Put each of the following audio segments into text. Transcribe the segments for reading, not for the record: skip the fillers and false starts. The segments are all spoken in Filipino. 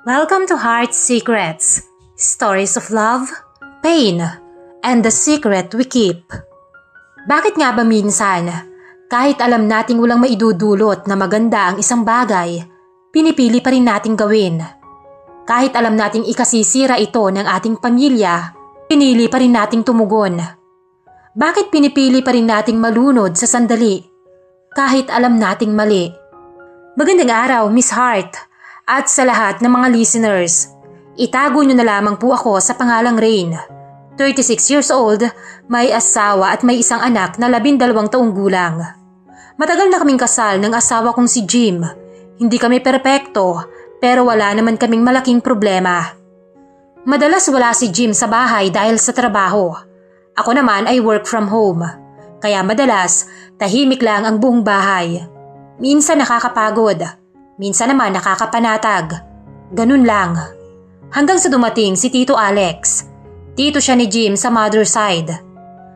Welcome to Heart Secrets, stories of love, pain, and the secret we keep. Bakit nga ba minsan, kahit alam nating walang maidudulot na maganda ang isang bagay, pinipili pa rin nating gawin? Kahit alam nating ikasisira ito ng ating pamilya, pinili pa rin nating tumugon. Bakit pinipili pa rin nating malunod sa sandali, kahit alam nating mali? Magandang araw, Miss Heart. At sa lahat ng mga listeners, itago nyo na lamang po ako sa pangalang Rain. 36 years old, may asawa at may isang anak na 12 taong gulang. Matagal na kaming kasal ng asawa kong si Jim. Hindi kami perpekto, pero wala naman kaming malaking problema. Madalas wala si Jim sa bahay dahil sa trabaho. Ako naman ay work from home. Kaya madalas, tahimik lang ang buong bahay. Minsan nakakapagod. Minsan naman nakakapanatag. Ganun lang. Hanggang sa dumating si Tito Alex. Tito siya ni Jim sa mother side.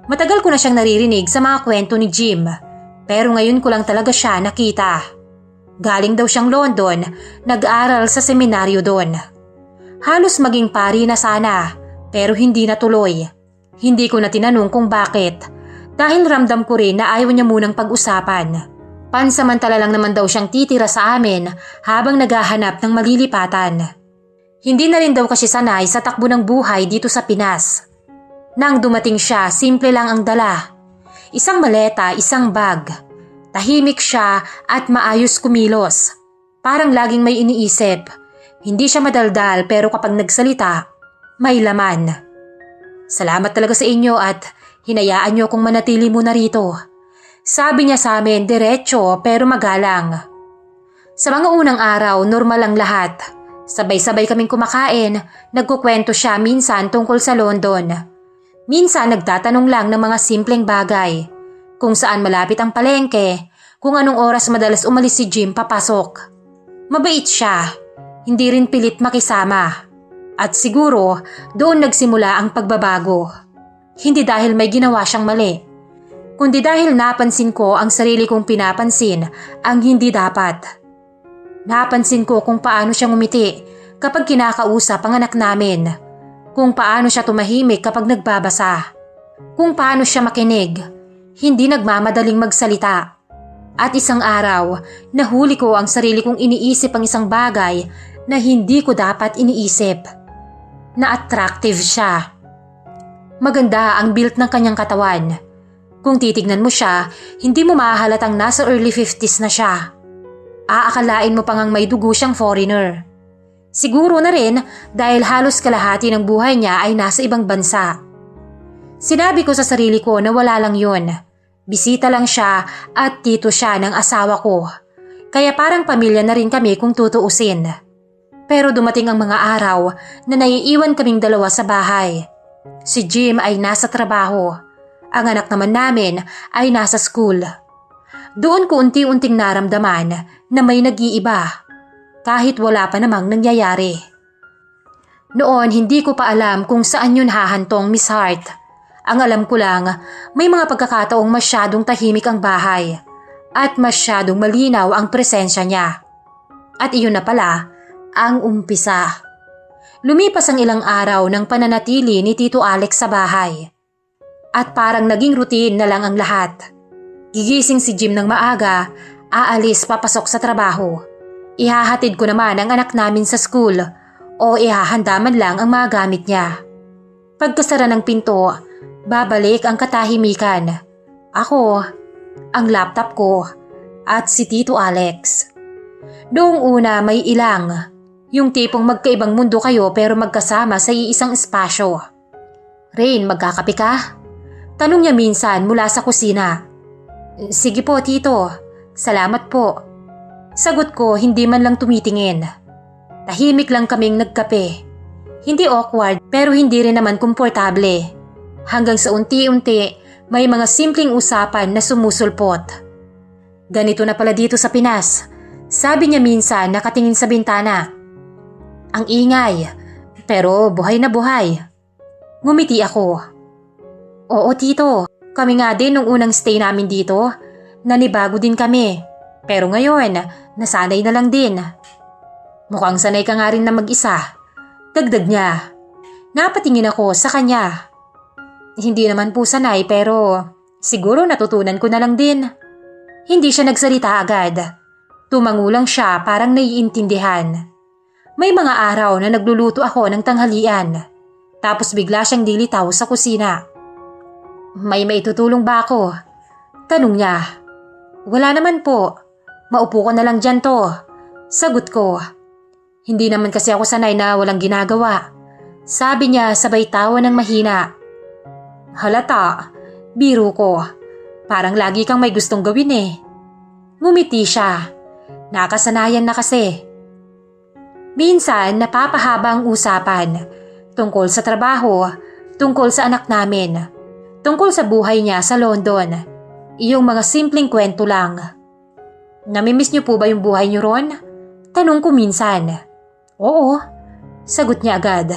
Matagal ko na siyang naririnig sa mga kwento ni Jim. Pero ngayon ko lang talaga siya nakita. Galing daw siyang London, nag-aral sa seminaryo doon. Halos maging pari na sana, pero hindi natuloy. Hindi ko na tinanong kung bakit. Dahil ramdam ko rin na ayaw niya munang pag-usapan. Pansamantala lang naman daw siyang titira sa amin habang naghahanap ng malilipatan. Hindi na rin daw kasi sanay sa takbo ng buhay dito sa Pinas. Nang dumating siya, simple lang ang dala. Isang maleta, isang bag. Tahimik siya at maayos kumilos. Parang laging may iniisip. Hindi siya madaldal pero kapag nagsalita, may laman. Salamat talaga sa inyo at hinayaan niyo akong manatili muna rito. Sabi niya sa amin, diretso pero magalang. Sa mga unang araw, normal ang lahat. Sabay-sabay kaming kumakain, nagkukwento siya minsan tungkol sa London. Minsan nagtatanong lang ng mga simpleng bagay. Kung saan malapit ang palengke, kung anong oras madalas umalis si Jim papasok. Mabait siya, hindi rin pilit makisama. At siguro, doon nagsimula ang pagbabago. Hindi dahil may ginawa siyang mali. Kundi dahil napansin ko ang sarili kong pinapansin ang hindi dapat. Napansin ko kung paano siya ngumiti kapag kinakausap ang anak namin. Kung paano siya tumahimik kapag nagbabasa. Kung paano siya makinig, hindi nagmamadaling magsalita. At isang araw, nahuli ko ang sarili kong iniisip ang isang bagay na hindi ko dapat iniisip. Na-attractive siya. Maganda ang build ng kanyang katawan. Kung titignan mo siya, hindi mo mahahalatang nasa early 50s na siya. Aakalain mo pang may dugo siyang foreigner. Siguro na rin dahil halos kalahati ng buhay niya ay nasa ibang bansa. Sinabi ko sa sarili ko na wala lang yun. Bisita lang siya at tito siya ng asawa ko. Kaya parang pamilya na rin kami kung tutuusin. Pero dumating ang mga araw na naiiwan kaming dalawa sa bahay. Si Jim ay nasa trabaho. Ang anak naman namin ay nasa school. Doon ko unti-unting naramdaman na may nag-iiba, kahit wala pa namang nangyayari. Noon hindi ko pa alam kung saan yun hahantong, Miss Hart. Ang alam ko lang, may mga pagkakataong masyadong tahimik ang bahay at masyadong malinaw ang presensya niya. At iyon na pala ang umpisa. Lumipas ang ilang araw ng pananatili ni Tito Alex sa bahay. At parang naging routine na lang ang lahat. Gigising si Jim ng maaga, aalis papasok sa trabaho. Ihahatid ko naman ang anak namin sa school o ihahanda man lang ang mga gamit niya. Pagkasara ng pinto, babalik ang katahimikan. Ako, ang laptop ko, at si Tito Alex. Noong una may ilang, yung tipong magkaibang mundo kayo pero magkasama sa iisang espasyo. Rain, magkakape ka? Tanong niya minsan mula sa kusina. Sige po, Tito. Salamat po. Sagot ko, hindi man lang tumitingin. Tahimik lang kaming nagkape. Hindi awkward pero hindi rin naman komportable. Hanggang sa unti-unti, may mga simpleng usapan na sumusulpot. Ganito na pala dito sa Pinas. Sabi niya minsan nakatingin sa bintana. Ang ingay, pero buhay na buhay. Ngumiti ako. Oo, Tito. Kami nga din nung unang stay namin dito. Nanibago din kami. Pero ngayon, nasanay na lang din. Mukhang sanay ka nga rin na mag-isa. Dagdag niya. Napatingin ako sa kanya. Hindi naman po sanay pero siguro natutunan ko na lang din. Hindi siya nagsalita agad. Tumango lang siya parang naiintindihan. May mga araw na nagluluto ako ng tanghalian. Tapos bigla siyang dilitaw sa kusina. May maitutulong ba ako? Tanong niya. Wala naman po. Maupo ko na lang dyan to. Sagot ko. Hindi naman kasi ako sanay na walang ginagawa. Sabi niya sabay tawa ng mahina. Halata, biro ko. Parang lagi kang may gustong gawin eh. Ngumiti siya. Nakasanayan na kasi. Minsan napapahaba ang usapan. Tungkol sa trabaho, tungkol sa anak namin, tungkol sa buhay niya sa London. Iyong mga simpleng kwento lang. Namimiss niyo po ba yung buhay niyo ron? Tanong ko minsan. Oo, sagot niya agad.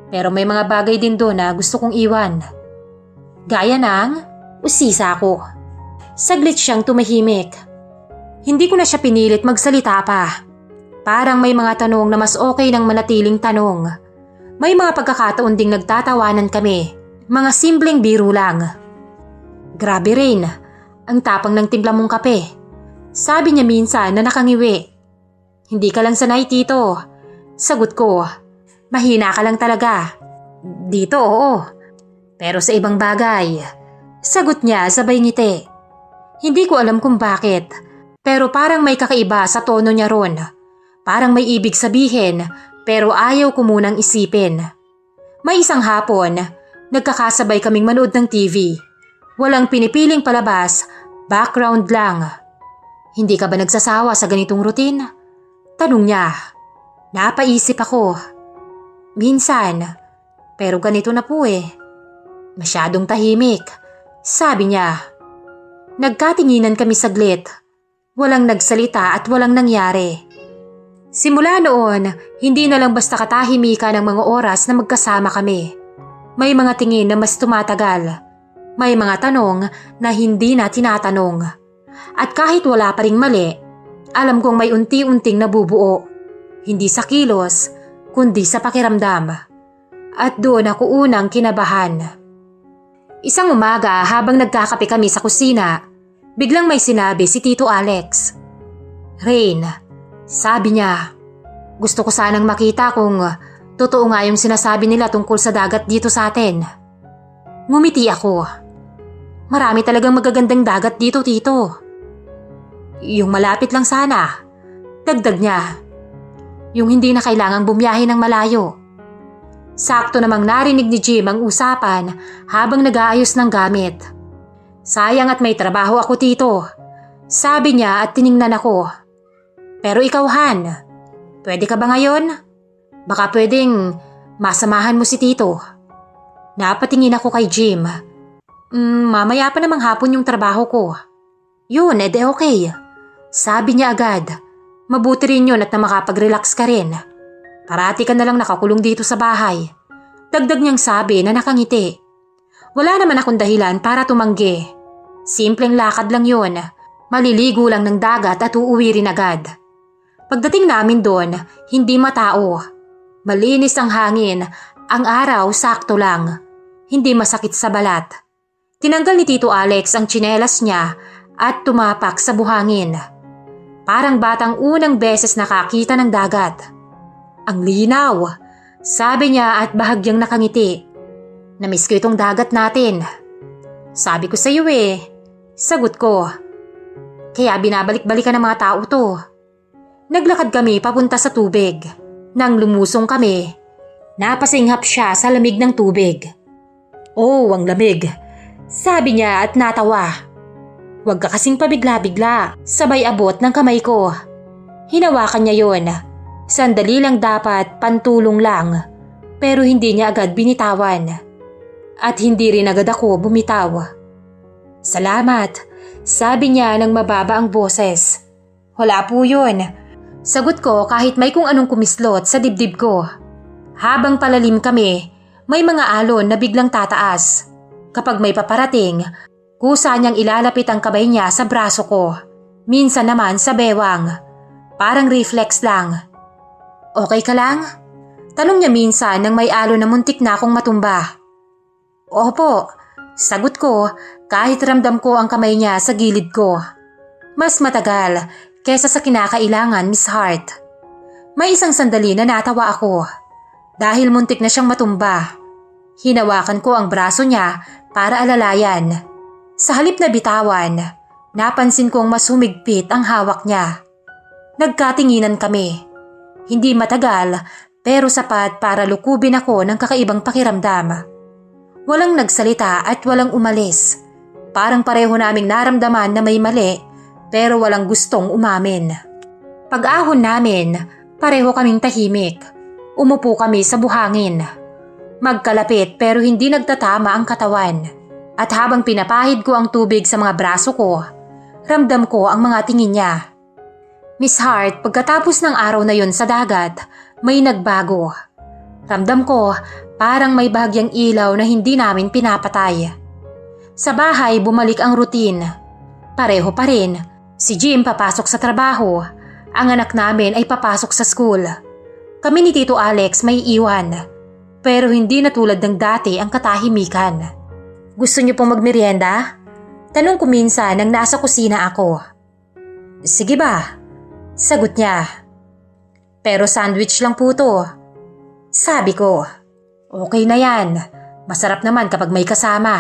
Pero may mga bagay din doon na gusto kong iwan. Gaya ng usisa ko. Saglit siyang tumahimik. Hindi ko na siya pinilit magsalita pa. Parang may mga tanong na mas okay nang manatiling tanong. May mga pagkakataon ding nagtatawanan kami. Mga simpleng biro lang. Grabe Rain, ang tapang ng timpla mong kape. Sabi niya minsan na nakangiwi. Hindi ka lang sanay tito. Sagot ko, mahina ka lang talaga. Dito oo. Pero sa ibang bagay. Sagot niya sabay ngiti. Hindi ko alam kung bakit. Pero parang may kakaiba sa tono niya ron. Parang may ibig sabihin. Pero ayaw ko munang isipin. May isang hapon, nagkakasabay kaming manood ng TV. Walang pinipiling palabas, background lang. Hindi ka ba nagsasawa sa ganitong routine? Tanong niya. Napaisip ako. Minsan, pero ganito na po eh. Masyadong tahimik. Sabi niya. Nagkatinginan kami saglit. Walang nagsalita at walang nangyari. Simula noon, hindi na lang basta katahimikan ng mga oras na magkasama kami. May mga tingin na mas tumatagal. May mga tanong na hindi na tinatanong. At kahit wala pa ring mali, alam kong may unti-unting nabubuo. Hindi sa kilos, kundi sa pakiramdam. At doon ako unang kinabahan. Isang umaga habang nagkakape kami sa kusina, biglang may sinabi si Tito Alex. Rain, sabi niya, gusto ko sanang makita kung totoo nga yung sinasabi nila tungkol sa dagat dito sa atin. Ngumiti ako. Marami talagang magagandang dagat dito, Tito. Yung malapit lang sana. Dagdag niya. Yung hindi na kailangang bumiyahe ng malayo. Sakto namang narinig ni Jim ang usapan habang nag-aayos ng gamit. Sayang at may trabaho ako, Tito. Sabi niya at tiningnan ako. Pero ikaw, Han, pwede ka ba ngayon? Baka pwedeng masamahan mo si Tito. Napatingin ako kay Jim. Mamaya pa namang hapon yung trabaho ko. Yun, edi okay. Sabi niya agad. Mabuti rin yun at na makapag-relax ka rin. Parati ka na lang nakakulong dito sa bahay. Dagdag niyang sabi na nakangiti. Wala naman akong dahilan para tumanggi. Simpleng lakad lang yun. Maliligo lang ng dagat at uuwi rin agad. Pagdating namin doon, hindi matao. Malinis ang hangin, ang araw sakto lang. Hindi masakit sa balat. Tinanggal ni Tito Alex ang tsinelas niya at tumapak sa buhangin. Parang batang unang beses nakakita ng dagat. Ang linaw, sabi niya at bahagyang nakangiti. Namiss ko itong dagat natin. Sabi ko sa iyo eh. Sagot ko. Kaya binabalik-balikan ng mga tao to. Naglakad kami papunta sa tubig. Nang lumusong kami, napasinghap siya sa lamig ng tubig. Oh, ang lamig. Sabi niya at natawa. Huwag ka kasing pabigla-bigla. Sabay abot ng kamay ko. Hinawakan niya yon. Sandali lang dapat, pantulong lang. Pero hindi niya agad binitawan. At hindi rin agad ako bumitaw. Salamat, sabi niya nang mababa ang boses. Wala po yun. Sagot ko kahit may kung anong kumislot sa dibdib ko. Habang palalim kami, may mga alon na biglang tataas. Kapag may paparating, kusa niyang ilalapit ang kamay niya sa braso ko. Minsan naman sa bewang. Parang reflex lang. Okay ka lang? Tanong niya minsan nang may alon na muntik na akong matumba. Opo, sagot ko kahit ramdam ko ang kamay niya sa gilid ko. Mas matagal kesa sa kinakailangan, Miss Hart. May isang sandali na natawa ako dahil muntik na siyang matumba. Hinawakan ko ang braso niya para alalayan. Sa halip na bitawan, napansin kong mas humigpit ang hawak niya. Nagkatinginan kami. Hindi matagal pero sapat para lukubin ako ng kakaibang pakiramdam. Walang nagsalita at walang umalis. Parang pareho naming naramdaman na may mali pero walang gustong umamin. Pag-ahon namin, pareho kaming tahimik. Umupo kami sa buhangin. Magkalapit pero hindi nagtatama ang katawan. At habang pinapahid ko ang tubig sa mga braso ko, ramdam ko ang mga tingin niya. Miss Hart, pagkatapos ng araw na yun sa dagat, may nagbago. Ramdam ko parang may bahagyang ilaw na hindi namin pinapatay. Sa bahay, bumalik ang routine. Pareho pa rin. Si Jim papasok sa trabaho. Ang anak namin ay papasok sa school. Kami ni Tito Alex may iwan. Pero hindi na tulad ng dati ang katahimikan. Gusto niyo pong magmerienda? Tanong ko minsan nang nasa kusina ako. Sige ba? Sagot niya. Pero sandwich lang po to. Sabi ko, okay na yan. Masarap naman kapag may kasama.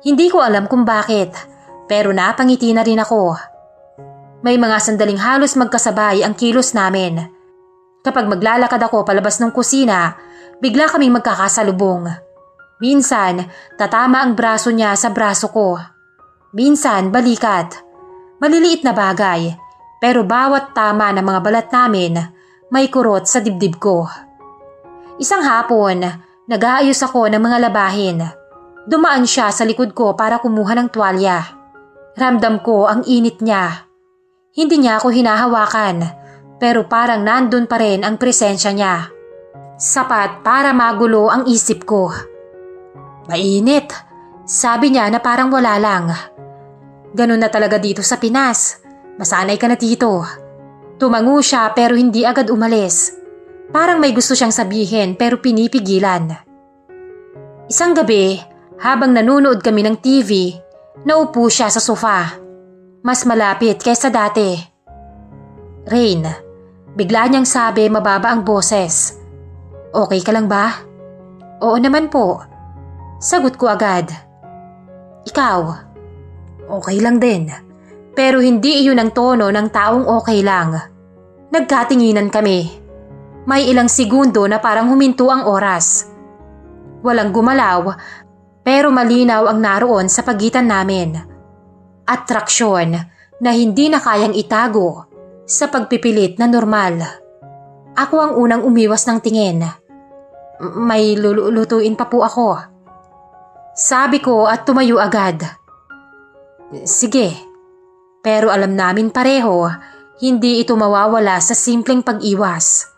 Hindi ko alam kung bakit, pero napangiti na rin ako. May mga sandaling halos magkasabay ang kilos namin. Kapag maglalakad ako palabas ng kusina, bigla kaming magkakasalubong. Minsan, tatama ang braso niya sa braso ko. Minsan, balikat. Maliliit na bagay, pero bawat tama ng mga balat namin, may kurot sa dibdib ko. Isang hapon, nag-aayos ako ng mga labahin. Dumaan siya sa likod ko para kumuha ng tuwalya. Ramdam ko ang init niya. Hindi niya ako hinahawakan, pero parang nandun pa rin ang presensya niya. Sapat para magulo ang isip ko. Mainit. Sabi niya na parang wala lang. Ganun na talaga dito sa Pinas. Masanay ka na dito. Tumango siya pero hindi agad umalis. Parang may gusto siyang sabihin pero pinipigilan. Isang gabi, habang nanonood kami ng TV, naupo siya sa sofa. Mas malapit kaysa dati. Rain, bigla niyang sabi mababa ang boses. Okay ka lang ba? Oo naman po. Sagot ko agad. Ikaw? Okay lang din. Pero hindi iyon ang tono ng taong okay lang. Nagkatinginan kami. May ilang segundo na parang huminto ang oras. Walang gumalaw, pero malinaw ang naroon sa pagitan namin. Atraksyon na hindi na kayang itago sa pagpipilit na normal. Ako ang unang umiwas ng tingin. May lulutuin pa po ako. Sabi ko at tumayo agad. Sige, pero alam namin pareho, hindi ito mawawala sa simpleng pag-iwas.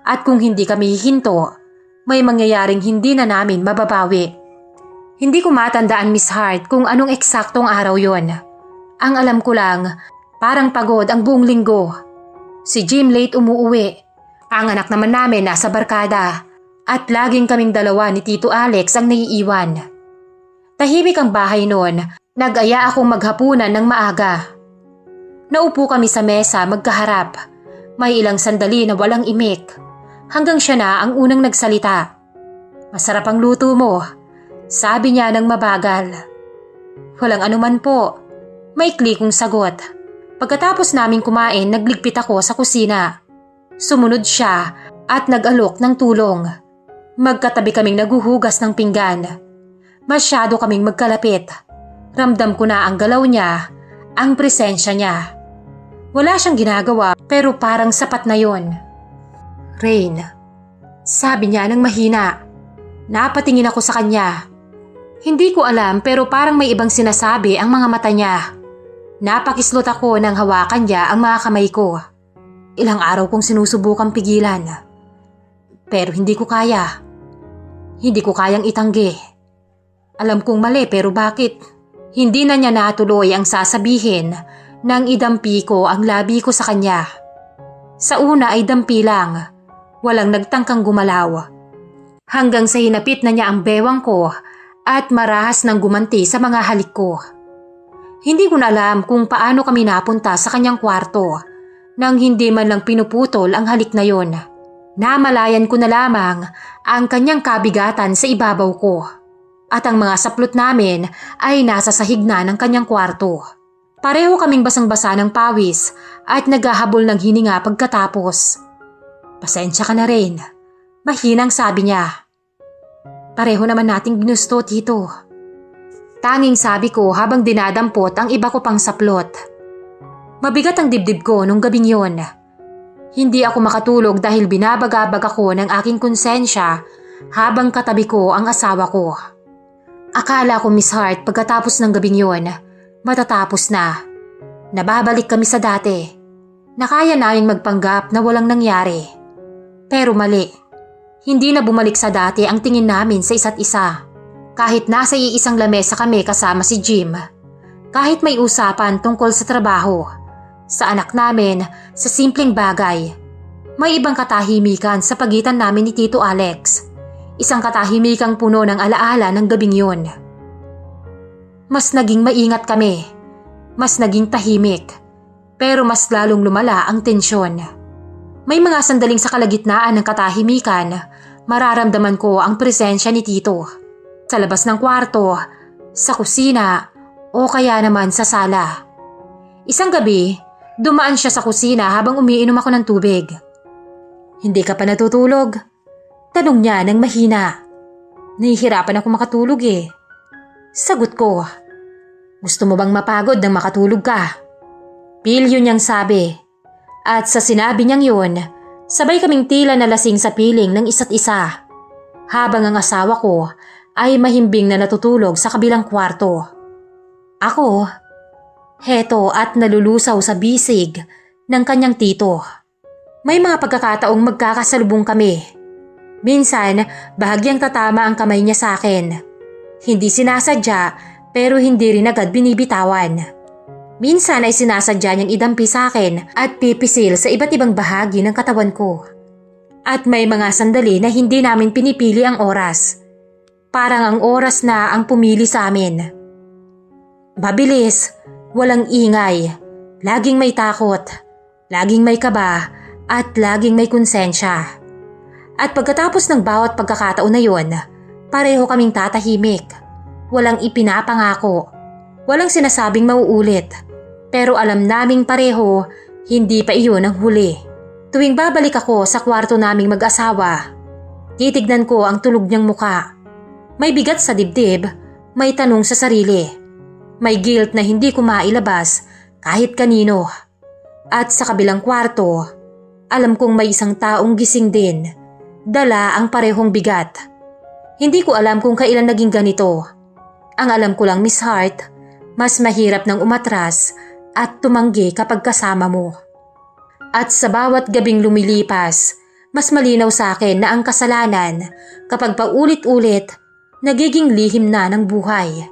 At kung hindi kami hihinto, may mangyayaring hindi na namin mababawi. Hindi ko matandaan, Miss Hart, kung anong eksaktong araw yon. Ang alam ko lang, parang pagod ang buong linggo. Si Jim late umuuwi. Ang anak naman namin nasa barkada. At laging kaming dalawa ni Tito Alex ang naiiwan. Tahimik ang bahay noon, nag-aya akong maghapunan ng maaga. Naupo kami sa mesa magkaharap. May ilang sandali na walang imik. Hanggang siya na ang unang nagsalita. Masarap ang luto mo, sabi niya ng mabagal. Walang anuman po, maikli kong sagot. Pagkatapos naming kumain, nagligpit ako sa kusina. Sumunod siya at nag-alok ng tulong. Magkatabi kaming naguhugas ng pinggan. Masyado kaming magkalapit. Ramdam ko na ang galaw niya, ang presensya niya. Wala siyang ginagawa pero parang sapat na yon. Rain, sabi niya ng mahina. Napatingin ako sa kanya. Hindi ko alam pero parang may ibang sinasabi ang mga mata niya. Napakislot ako nang hawakan niya ang mga kamay ko. Ilang araw kong sinusubukang pigilan. Pero hindi ko kaya. Hindi ko kayang itanggi. Alam kong mali pero bakit? Hindi na niya natuloy ang sasabihin nang idampi ko ang labi ko sa kanya. Sa una ay dampi lang. Walang nagtangkang gumalaw. Hanggang sa hinapit na niya ang bewang ko at marahas ng gumanti sa mga halik ko. Hindi ko na alam kung paano kami napunta sa kanyang kwarto nang hindi man lang pinuputol ang halik na yon. Namalayan ko na lamang ang kanyang kabigatan sa ibabaw ko at ang mga saplot namin ay nasa sahig na ng kanyang kwarto. Pareho kaming basang-basa ng pawis at naghahabol ng hininga pagkatapos. Pasensya ka na rin, mahinang sabi niya. Pareho naman nating ginusto, Tito. Tanging sabi ko habang dinadampot ang iba ko pang saplot. Mabigat ang dibdib ko nung gabing yon. Hindi ako makatulog dahil binabagabag ako ng aking konsensya habang katabi ko ang asawa ko. Akala ko, Miss Hart, pagkatapos ng gabing yon, matatapos na. Nababalik kami sa dati. Nakaya naming magpanggap na walang nangyari. Pero mali. Hindi na bumalik sa dati ang tingin namin sa isa't isa. Kahit nasa iisang lamesa kami kasama si Jim. Kahit may usapan tungkol sa trabaho, sa anak namin, sa simpleng bagay. May ibang katahimikan sa pagitan namin ni Tito Alex. Isang katahimikang puno ng alaala ng gabing yun. Mas naging maingat kami. Mas naging tahimik. Pero mas lalong lumala ang tensyon. May mga sandaling sa kalagitnaan ng katahimikan, mararamdaman ko ang presensya ni Tito. Sa labas ng kwarto, sa kusina, o kaya naman sa sala. Isang gabi, dumaan siya sa kusina habang umiinom ako ng tubig. Hindi ka pa natutulog? Tanong niya ng mahina. Nahihirapan ako makatulog eh. Sagot ko, gusto mo bang mapagod nang makatulog ka? Pilyo niyang sabi. At sa sinabi niyang yun, sabay kaming tila nalasing sa piling ng isa't isa. Habang ang asawa ko ay mahimbing na natutulog sa kabilang kwarto. Ako, heto at nalulusaw sa bisig ng kanyang tito. May mga pagkakataong magkakasalubong kami. Minsan, bahagyang tatama ang kamay niya sa akin. Hindi sinasadya pero hindi rin agad binibitawan. Minsan ay sinasadya niyang idampi sa akin at pipisil sa iba't ibang bahagi ng katawan ko. At may mga sandali na hindi namin pinipili ang oras. Parang ang oras na ang pumili sa amin. Mabilis, walang ingay, laging may takot, laging may kaba, at laging may konsensya. At pagkatapos ng bawat pagkakataon na yon, pareho kaming tatahimik. Walang ipinapangako, walang sinasabing mauulit. Pero alam naming pareho, hindi pa iyon ang huli. Tuwing babalik ako sa kwarto naming mag-asawa, titignan ko ang tulog niyang muka. May bigat sa dibdib, may tanong sa sarili. May guilt na hindi ko mailabas kahit kanino. At sa kabilang kwarto, alam kong may isang taong gising din. Dala ang parehong bigat. Hindi ko alam kung kailan naging ganito. Ang alam ko lang, Miss Hart, mas mahirap nang umatras at tumanggi kapag kasama mo. At sa bawat gabing lumilipas, mas malinaw sa akin na ang kasalanan kapag paulit-ulit nagiging lihim na ng buhay.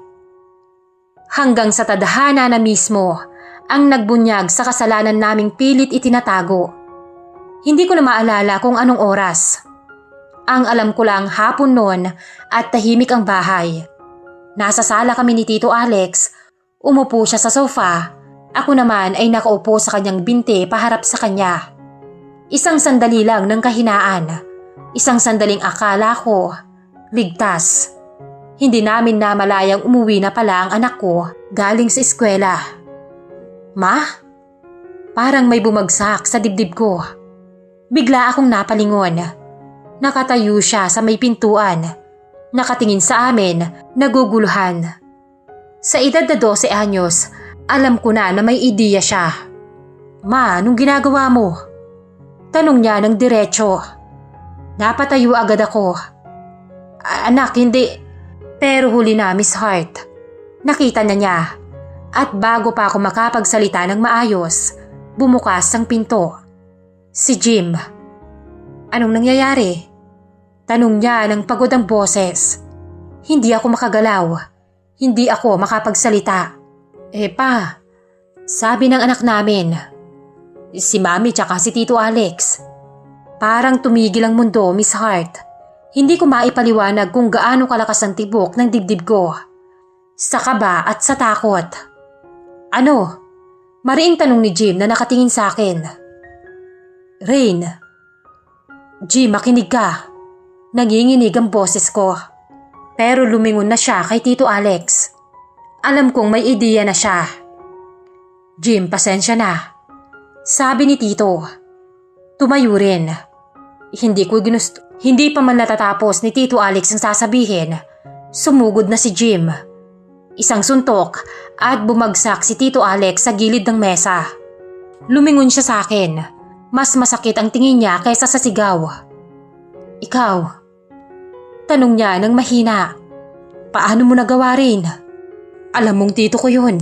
Hanggang sa tadhana na mismo ang nagbunyag sa kasalanan naming pilit itinatago. Hindi ko na maalala kung anong oras. Ang alam ko lang hapon noon at tahimik ang bahay. Nasa sala kami ni Tito Alex, umupo siya sa sofa. Ako naman ay nakaupo sa kanyang binti paharap sa kanya. Isang sandali lang ng kahinaan. Isang sandaling akala ko, ligtas. Hindi namin namalayang umuwi na pala ang anak ko galing sa eskwela. Ma? Parang may bumagsak sa dibdib ko. Bigla akong napalingon. Nakatayo siya sa may pintuan. Nakatingin sa amin, naguguluhan. Sa edad na 12 anyos, alam ko na may ideya siya. Ma, anong ginagawa mo? Tanong niya ng diretso. Napatayo agad ako. Anak, hindi. Pero huli na, Miss Hart. Nakita na niya. At bago pa ako makapagsalita ng maayos, bumukas ang pinto. Si Jim. Anong nangyayari? Tanong niya ng pagod ang boses. Hindi ako makagalaw. Hindi ako makapagsalita. Pa, sabi ng anak namin. Si Mami tsaka si Tito Alex. Parang tumigil ang mundo, Miss Hart. Hindi ko maipaliwanag kung gaano kalakas ang tibok ng dibdib ko. Sa kaba at sa takot. Ano? Mariing tanong ni Jim na nakatingin sa akin. Rain. Jim, makinig ka. Nanginginig ang boses ko. Pero lumingon na siya kay Tito Alex. Alam kong may ideya na siya. Jim, pasensya na. Sabi ni Tito. Tumayo rin. Hindi pa man natatapos ni Tito Alex ang sasabihin. Sumugod na si Jim. Isang suntok at bumagsak si Tito Alex sa gilid ng mesa. Lumingon siya sa akin. Mas masakit ang tingin niya kaysa sa sigaw. Ikaw? Tanong niya ng mahina. Paano mo nagawa rin? Alam mong tito ko yun.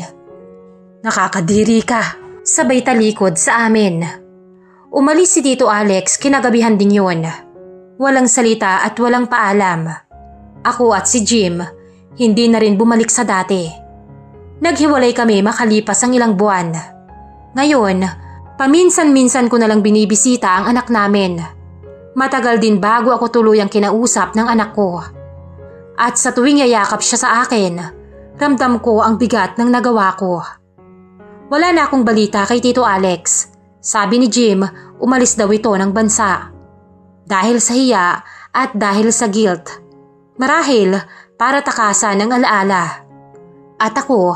Nakakadiri ka. Sabay talikod sa amin. Umalis si Tito Alex kinagabihan din yun. Walang salita at walang paalam. Ako at si Jim, hindi na rin bumalik sa dati. Naghiwalay kami makalipas ang ilang buwan. Ngayon, paminsan-minsan ko na lang binibisita ang anak namin. Matagal din bago ako tuluyang kinausap ng anak ko. At sa tuwing yayakap siya sa akin, ramdam ko ang bigat ng nagawa ko. Wala na akong balita kay Tito Alex. Sabi ni Jim, umalis daw ito ng bansa. Dahil sa hiya at dahil sa guilt. Marahil para takasan ang alaala. At ako,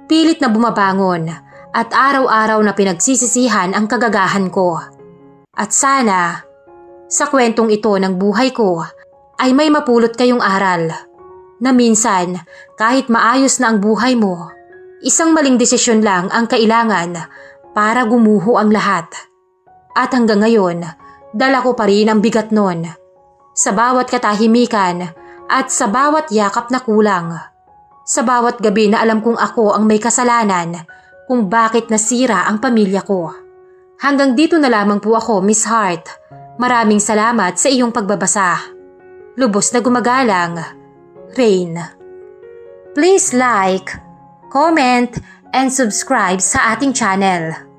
pilit na bumabangon at araw-araw na pinagsisisihan ang kagagahan ko. At sana, sa kwentong ito ng buhay ko, ay may mapulot kayong aral. Na minsan, kahit maayos na ang buhay mo, isang maling desisyon lang ang kailangan para gumuho ang lahat. At hanggang ngayon, dala ko pa rin ang bigat nun. Sa bawat katahimikan at sa bawat yakap na kulang. Sa bawat gabi na alam kong ako ang may kasalanan kung bakit nasira ang pamilya ko. Hanggang dito na lamang po ako, Miss Hart. Maraming salamat sa iyong pagbabasa. Lubos na gumagalang, Rain. Please like, comment, and subscribe sa ating channel.